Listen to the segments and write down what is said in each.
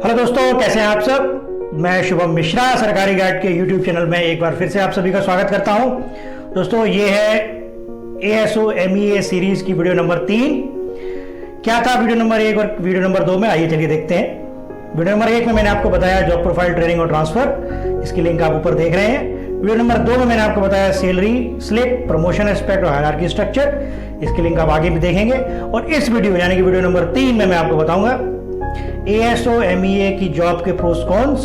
Hello दोस्तों, कैसे हैं आप सब। मैं शुभम मिश्रा सरकारी गाइड के यूट्यूब चैनल में एक बार फिर से आप सभी का स्वागत करता हूं। दोस्तों, ये है ASO-MEA सीरीज की वीडियो नंबर 3। क्या था वीडियो नंबर 1 और वीडियो नंबर 2 में, आइए चलिए देखते हैं। वीडियो नंबर 1 में मैंने आपको बताया जॉब प्रोफाइल, ट्रेनिंग और ट्रांसफर, इसकी लिंक आप ऊपर देख रहे हैं। वीडियो नंबर 2 में मैंने आपको बताया सैलरी स्लिप, प्रमोशन एस्पेक्ट और हायरार्की स्ट्रक्चर, इसकी लिंक आप आगे भी देखेंगे। और इस वीडियो यानी कि वीडियो नंबर 3 में मैं आपको बताऊंगा ASO-MEA की जॉब के प्रोस कॉन्स,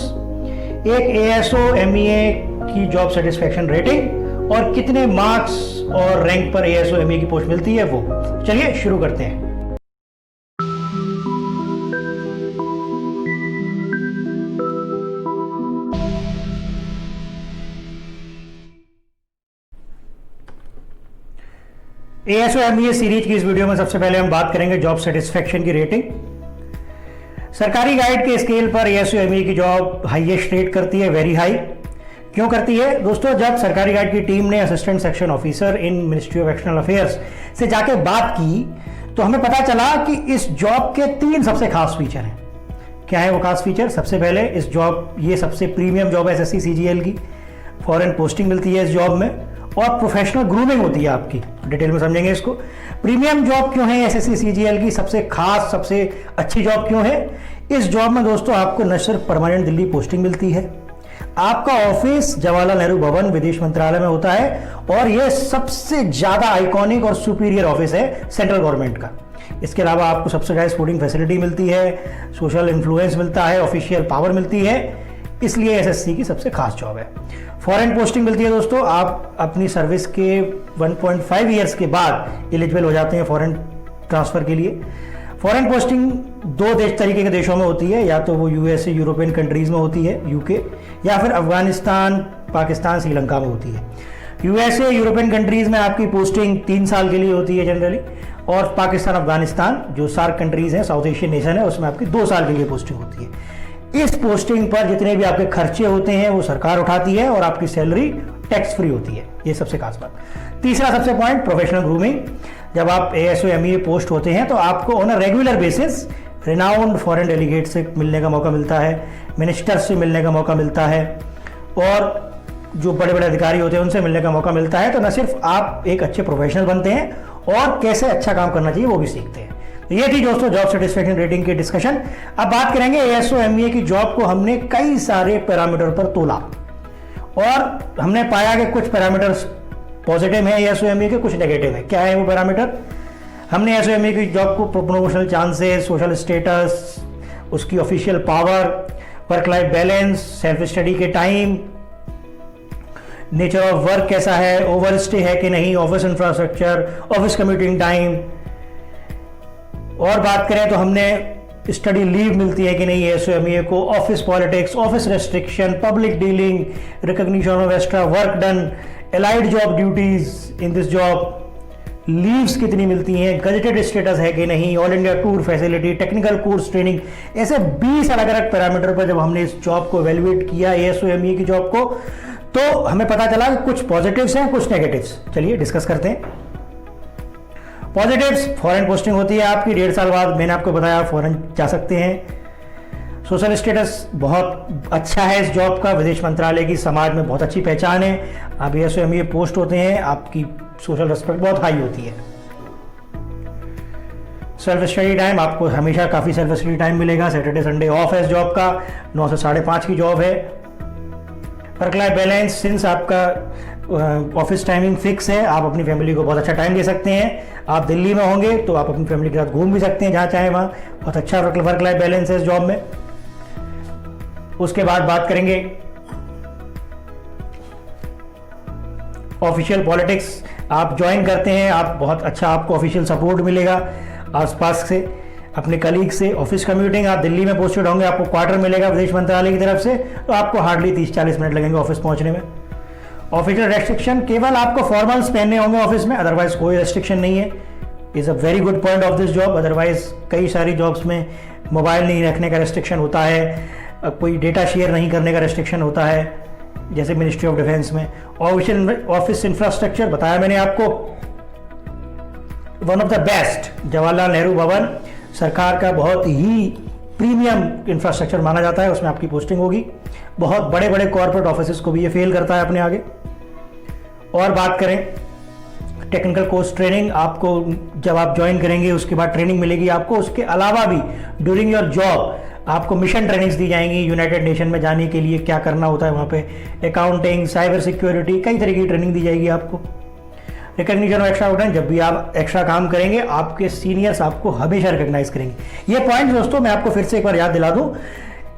एक ASO-MEA की जॉब सेटिस्फेक्शन रेटिंग और कितने मार्क्स और रैंक पर ASO-MEA की पोस्ट मिलती है वो। चलिए शुरू करते हैं। ASO-MEA सीरीज की इस वीडियो में सबसे पहले हम बात करेंगे जॉब सेटिस्फेक्शन की रेटिंग। सरकारी गाइड के स्केल पर ASO-MEA की जॉब हाईएस्ट रेट करती है, वेरी हाई। क्यों करती है दोस्तों? जब सरकारी गाइड की टीम ने assistant section officer in ministry of external affairs से जाके बात की तो हमें पता चला कि इस जॉब के 3 सबसे खास फीचर हैं। क्या है वो खास फीचर? सबसे पहले इस जॉब, ये सबसे प्रीमियम जॉब है SSC CGL की, फॉरेन पोस्टिंग मिलती है इस जॉब में और प्रोफेशनल ग्रूमिंग होती है आपकी। डिटेल में समझेंगे इसको। प्रीमियम जॉब क्यों है SSC CGL की, सबसे खास सबसे अच्छी जॉब क्यों है? इस जॉब में दोस्तों आपको न सिर्फ परमानेंट दिल्ली पोस्टिंग मिलती है, आपका ऑफिस जवाहरलाल नेहरू भवन विदेश मंत्रालय में होता है और यह सबसे ज्यादा आइकॉनिक और सुपीरियर ऑफिस है सेंट्रल गवर्नमेंट का। इसके अलावा आपको सब्सिडाइज फूडिंग फैसिलिटी मिलती है, सोशल इन्फ्लुएंस मिलता है, ऑफिशियल पावर मिलती है, इसलिए SSC की सबसे खास जॉब है। फॉरेन पोस्टिंग मिलती है दोस्तों, आप अपनी सर्विस के 1.5 ईयर्स के बाद एलिजिबल हो जाते हैं फॉरेन ट्रांसफर के लिए। फॉरेन पोस्टिंग 2 तरीके के देशों में होती है, या तो वो USA यूरोपियन कंट्रीज में होती है UK, या फिर अफगानिस्तान, पाकिस्तान, श्रीलंका में होती है। USA यूरोपियन कंट्रीज में आपकी पोस्टिंग 3 साल के लिए होती है जनरली, और पाकिस्तान अफगानिस्तान जो सार्क कंट्रीज हैं, साउथ एशियन नेशन है, उसमें आपकी 2 साल के लिए पोस्टिंग होती है। इस पोस्टिंग पर जितने भी आपके खर्चे होते हैं वो सरकार उठाती है और आपकी सैलरी टैक्स फ्री होती है। ये सबसे खास बात। तीसरा सबसे पॉइंट, प्रोफेशनल ग्रूमिंग। जब आप ASO-MEA पोस्ट होते हैं तो आपको on a regular basis renowned foreign delegate से मिलने का मौका मिलता है, मिनिस्टर से मिलने का मौका मिलता है, और जो बड़े बड़े अधिकारी होते हैं उनसे मिलने का मौका मिलता है। तो न सिर्फ आप एक अच्छे प्रोफेशनल बनते हैं और कैसे अच्छा काम करना चाहिए वो भी सीखते हैं। तो ये थी दोस्तों जॉब सेटिस्फेक्शन रेटिंग की डिस्कशन। अब बात करेंगे ASO-MEA की जॉब को हमने कई सारे पैरामीटर पर तोला और हमने पाया कि कुछ पैरामीटर्स पॉजिटिव है ASO-MEA के, कुछ नेगेटिव है। क्या है वो पैरामीटर? हमने ASO-MEA की जॉब को प्रमोशनल चांसेस, सोशल स्टेटस, उसकी official power, work life balance, self study के टाइम, नेचर ऑफ वर्क कैसा है, ओवर स्टे है कि नहीं, office infrastructure, office commuting time, और बात करें तो हमने स्टडी लीव मिलती है कि नहीं ASO-MEA को, office politics, office restriction, public dealing, recognition of extra work done, allied job duties in this job, leaves कितनी मिलती हैं, गजेटेड स्टेटस है कि नहीं, all India tour facility, technical course training, ऐसे 20 अलग अलग पैरामीटर पर जब हमने इस जॉब को एवेल्युएट किया ASO-MEA की जॉब को, तो हमें पता चला कि कुछ पॉजिटिव्स हैं, कुछ नेगेटिव्स। चलिए डिस्कस करते हैं। पॉजिटिव्स, फॉरेन पोस्टिंग होती है आपकी 1.5 साल बाद, मैंने आपको बताया फॉरेन जा सकते हैं। सोशल स्टेटस बहुत अच्छा है इस जॉब का, विदेश मंत्रालय की समाज में बहुत अच्छी पहचान है। आप ASO-MEA पोस्ट होते हैं, आपकी सोशल रिस्पेक्ट बहुत हाई होती है। सेल्फ स्टडी टाइम, आपको हमेशा काफ़ी सेल्फ स्टडी टाइम मिलेगा। सैटरडे संडे ऑफ है इस जॉब का, 9 से 5:30 की जॉब है। वर्क लाइफ बैलेंस, सिंस आपका ऑफिस टाइमिंग फिक्स है, आप अपनी फैमिली को बहुत अच्छा टाइम दे सकते हैं। आप दिल्ली में होंगे तो आप अपनी फैमिली के साथ घूम भी सकते हैं जहाँ चाहे वहाँ। बहुत अच्छा वर्क लाइफ बैलेंस है इस जॉब में। उसके बाद बात करेंगे ऑफिशियल पॉलिटिक्स। आप ज्वाइन करते हैं, आप बहुत अच्छा, आपको ऑफिशियल सपोर्ट मिलेगा आसपास से, अपने कलीग से। ऑफिस कम्यूटिंग, आप दिल्ली में पोस्टेड होंगे, आपको क्वार्टर मिलेगा विदेश मंत्रालय की तरफ से, तो आपको हार्डली 30-40 मिनट लगेंगे ऑफिस पहुंचने में। ऑफिशियल रेस्ट्रिक्शन, केवल आपको फॉर्मल्स पहनने होंगे ऑफिस में, अदरवाइज कोई रेस्ट्रिक्शन नहीं है। Is a very good point of this job. Otherwise कई सारी जॉब्स में मोबाइल नहीं रखने का रेस्ट्रिक्शन होता है, कोई डेटा शेयर नहीं करने का रेस्ट्रिक्शन होता है, जैसे मिनिस्ट्री ऑफ डिफेंस में। ऑफिस इंफ्रास्ट्रक्चर बताया मैंने आपको, one of the best, Jawaharlal Nehru भवन सरकार का बहुत ही प्रीमियम इंफ्रास्ट्रक्चर माना जाता है, उसमें आपकी पोस्टिंग होगी। बहुत बड़े बड़े कॉर्पोरेट ऑफिस को भी ये फेल करता है अपने आगे। और बात करें टेक्निकल कोर्स ट्रेनिंग, आपको जब आप ज्वाइन करेंगे उसके बाद ट्रेनिंग मिलेगी आपको। उसके अलावा भी ड्यूरिंग योर जॉब आपको मिशन ट्रेनिंग्स दी जाएंगी। यूनाइटेड नेशन में जाने के लिए क्या करना होता है वहाँ पे, अकाउंटिंग, साइबर सिक्योरिटी, कई तरह की ट्रेनिंग दी जाएगी आपको। रिकग्निशन ऑफ एक्स्ट्रा आउटलाइन, जब भी आप एक्स्ट्रा काम करेंगे आपके सीनियर्स आपको हमेशा रिकग्नाइज करेंगे। ये पॉइंट दोस्तों मैं आपको फिर से एक बार याद दिला दूं,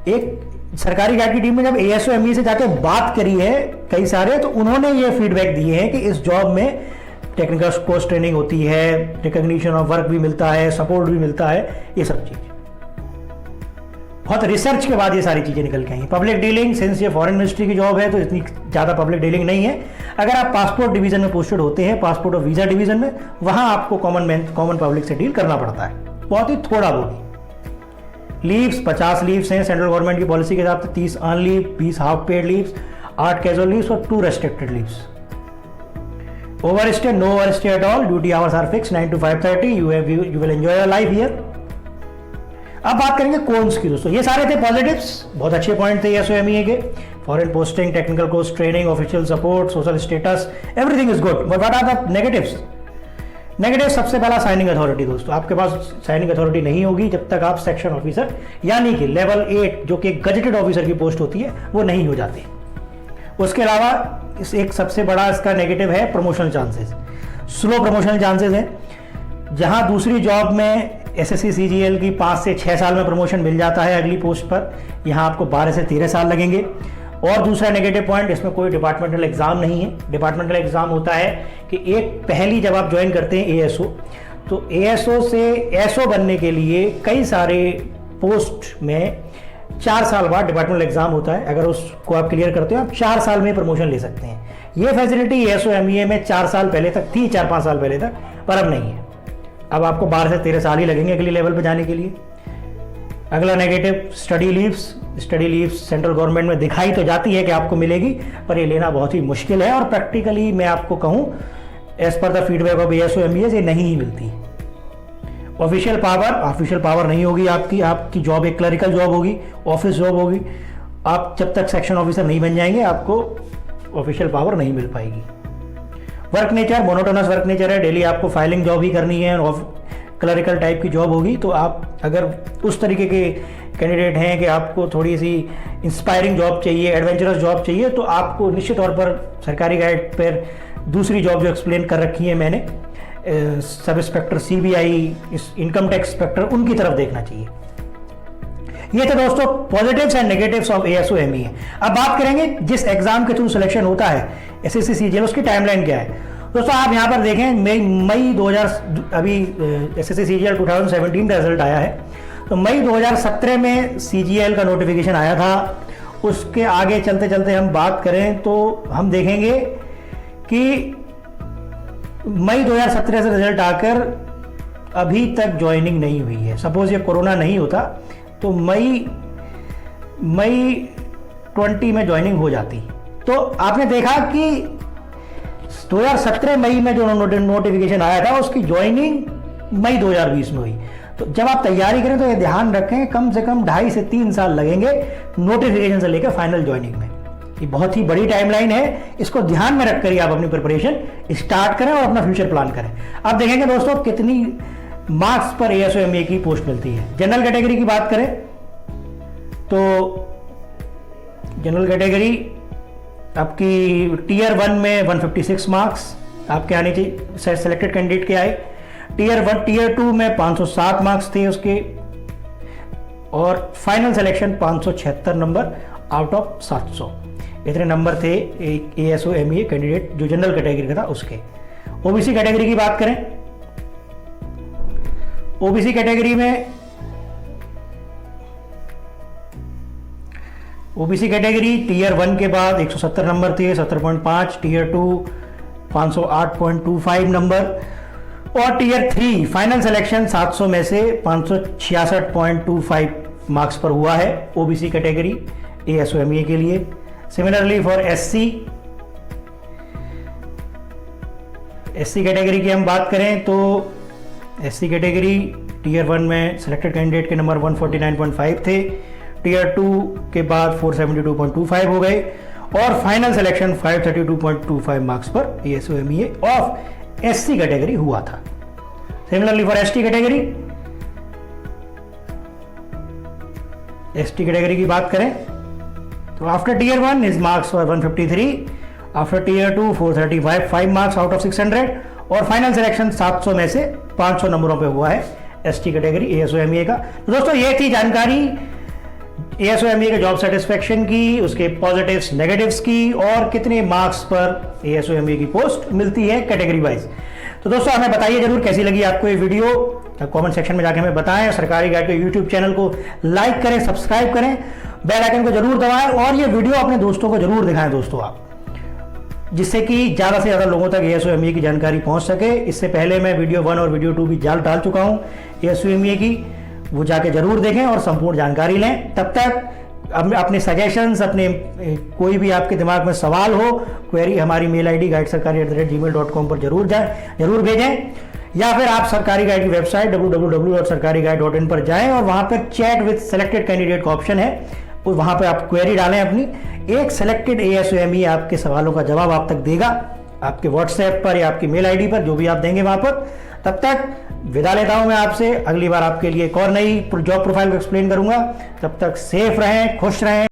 एक सरकारी गाइड की टीम में जब एएसओ एमई से जाके बात करी है कई सारे, तो उन्होंने ये फीडबैक दिए हैं कि इस जॉब में टेक्निकल कोर्स ट्रेनिंग होती है, रिकग्निशन ऑफ वर्क भी मिलता है, सपोर्ट भी मिलता है, ये सब चीज़ बहुत रिसर्च के बाद ये सारी चीज़ें निकल के आई। पब्लिक डीलिंग, सिंस ये फॉरेन मिनिस्ट्री की जॉब है तो इतनी ज़्यादा पब्लिक डीलिंग नहीं है। अगर आप पासपोर्ट डिवीज़न में पोस्टेड होते हैं, पासपोर्ट और वीज़ा डिवीज़न में, वहाँ आपको कॉमन पब्लिक से डील करना पड़ता है, बहुत ही थोड़ा बहुत। लीव्स 50 लीव्स हैं सेंट्रल गवर्नमेंट की पॉलिसी के हिसाब से, 30 earn leave, 20 half paid leaves, 8 casual leaves और 2 restricted leaves. Overstay, no overstay at all, duty hours are fix 9 to 5:30, you will enjoy your life here. अब बात करेंगे कॉन्स की दोस्तों। ये सारे थे पॉजिटिव्स, बहुत अच्छे पॉइंट थे एएसओ एमईए के। Foreign posting, technical course training, official support, social status, everything is good. But what are the negatives? Negative सबसे पहला साइनिंग अथॉरिटी दोस्तों। आपके पास साइनिंग अथॉरिटी नहीं होगी जब तक आप सेक्शन ऑफिसर यानी कि लेवल 8 जो कि गजेटेड ऑफिसर की पोस्ट होती है वो नहीं हो जाती। उसके अलावा एक सबसे बड़ा इसका नेगेटिव है promotional chances. Slow promotional chances हैं। जहां दूसरी जॉब में एसएससी सीजीएल की 5 से 6 साल में प्रमोशन मिल जाता है अगली पोस्ट पर, यहाँ आपको 12 से 13 साल लगेंगे। और दूसरा नेगेटिव पॉइंट, इसमें कोई डिपार्टमेंटल एग्जाम नहीं है। डिपार्टमेंटल एग्जाम होता है कि एक पहली जब आप ज्वाइन करते हैं एएसओ, तो एएसओ से एसओ बनने के लिए कई सारे पोस्ट में 4 साल बाद डिपार्टमेंटल एग्जाम होता है। अगर उसको आप क्लियर करते हो आप 4 साल में प्रमोशन ले सकते हैं। ये फैसिलिटी एएसओ एमईए में 4 साल पहले तक थी, 4-5 साल पहले तक, पर अब नहीं है। अब आपको 12 से 13 साल ही लगेंगे अगली लेवल पर जाने के लिए। अगला negative study leaves. Study leaves central government में दिखाई तो जाती है कि आपको मिलेगी, पर ये लेना बहुत ही मुश्किल है और प्रैक्टिकली मैं आपको कहूँ as per the feedback of ASO MEA ये नहीं ही मिलती। ऑफिशियल पावर नहीं होगी आपकी जॉब एक क्लरिकल जॉब होगी, ऑफिस जॉब होगी। आप जब तक सेक्शन ऑफिसर नहीं बन जाएंगे आपको ऑफिशियल पावर नहीं मिल पाएगी। Work nature monotonous work nature है, डेली आपको फाइलिंग जॉब ही करनी है और क्लरिकल टाइप की जॉब होगी। तो आप अगर उस तरीके के कैंडिडेट हैं कि आपको थोड़ी सी इंस्पायरिंग जॉब चाहिए, एडवेंचरस जॉब चाहिए, तो आपको निश्चित तौर पर सरकारी गाइड पर दूसरी जॉब जो एक्सप्लेन कर रखी है मैंने, sub inspector CBI, income tax inspector, उनकी तरफ देखना चाहिए। ये थे दोस्तों positives and negatives of ASO MEA. अब बात करेंगे जिस एग्जाम के थ्रू सिलेक्शन होता है एसएससी सीजीएल, उसकी टाइमलाइन क्या है दोस्तों। आप यहाँ पर देखें मई 2000 अभी एसएससी सीजीएल 2017 का रिजल्ट आया है, तो मई 2017 में सीजीएल का नोटिफिकेशन आया था। उसके आगे चलते चलते हम बात करें तो हम देखेंगे कि मई 2017 से रिजल्ट आकर अभी तक ज्वाइनिंग नहीं हुई है। सपोज ये कोरोना नहीं होता तो मई 20 में ज्वाइनिंग हो जाती। तो आपने देखा कि 2017 मई में जो नोटिफिकेशन आया था उसकी ज्वाइनिंग मई 2020 में हुई। तो जब आप तैयारी करें तो ये ध्यान रखें कम से कम 2.5 से 3 साल लगेंगे नोटिफिकेशन से लेकर फाइनल ज्वाइनिंग में। ये बहुत ही बड़ी टाइमलाइन है, इसको ध्यान में रखकर ही आप अपनी प्रिपरेशन स्टार्ट करें और अपना फ्यूचर प्लान करें। अब देखेंगे दोस्तों कितनी मार्क्स पर एएसओ एमईए की पोस्ट मिलती है। जनरल कैटेगरी की बात करें तो जनरल कैटेगरी आपकी टीयर 1 में 156 मार्क्स आपके आने चाहिए, सेलेक्टेड कैंडिडेट के आए। टीयर 2 में 507 मार्क्स थे उसके, और final selection 576 number out of 700, इतने नंबर थे एक एएसओ एमईए कैंडिडेट जो जनरल कैटेगरी का था उसके। ओबीसी कैटेगरी की बात करें, ओबीसी कैटेगरी में ओबीसी कैटेगरी टीयर 1 के बाद 170 नंबर थे, 70.5, टीयर 2 508.25 नंबर, और टीयर 3 फाइनल सिलेक्शन 700 में से 566.25 मार्क्स पर हुआ है ओबीसी कैटेगरी एएसओ एमईए के लिए। सिमिलरली फॉर एससी कैटेगरी की हम बात करें तो एससी कैटेगरी टीयर 1 में सिलेक्टेड कैंडिडेट के नंबर 149.5 थे, टीयर 2 के बाद 472.25 हो गए और फाइनल सिलेक्शन 532.25 मार्क्स पर ASOMEA ऑफ SC कैटेगरी हुआ था। Similarly for ST category, ST category की बात करें तो after tier 1 his marks were 153, after tier 2 435 5 marks out of 600 और फाइनल सिलेक्शन 700 में से 500 नंबरों पे हुआ है ST कैटेगरी ASOMEA का। तो दोस्तों ये थी जानकारी ASOMEA के जॉब सेटिस्फेक्शन की, उसके पॉजिटिव्स नेगेटिव्स की और कितने मार्क्स पर ASOMEA की पोस्ट मिलती है कैटेगरी वाइज। तो दोस्तों हमें बताइए जरूर कैसी लगी आपको ये वीडियो, कमेंट सेक्शन में जाके हमें बताएं। सरकारी गाइड के यूट्यूब चैनल को लाइक करें, सब्सक्राइब करें, बेल आइकन को जरूर दबाएं और ये वीडियो अपने दोस्तों को जरूर दिखाएं दोस्तों आप, जिससे कि ज़्यादा से ज़्यादा लोगों तक ASOMEA की जानकारी पहुंच सके। इससे पहले मैं वीडियो 1 और वीडियो 2 भी डाल चुका हूं ASOMEA की, वो जाके जरूर देखें और संपूर्ण जानकारी लें। तब तक अपने सजेशंस, अपने कोई भी आपके दिमाग में सवाल हो, क्वेरी हमारी मेल ID guidesarkari@gmail.com पर जरूर भेजें, या फिर आप सरकारी गाइड की वेबसाइट www.sarkariguide.in पर जाएं और वहां पर चैट विद सिलेक्टेड कैंडिडेट का ऑप्शन है, और वहां पर आप क्वेरी डालें अपनी, एक सिलेक्टेड ASOMEA आपके सवालों का जवाब आप तक देगा आपके व्हाट्सएप पर या आपकी मेल ID पर, जो भी आप देंगे वहां पर। तब तक विदा लेता हूं मैं आपसे, अगली बार आपके लिए एक और नई जॉब प्रोफाइल को एक्सप्लेन करूंगा। तब तक सेफ रहें, खुश रहें।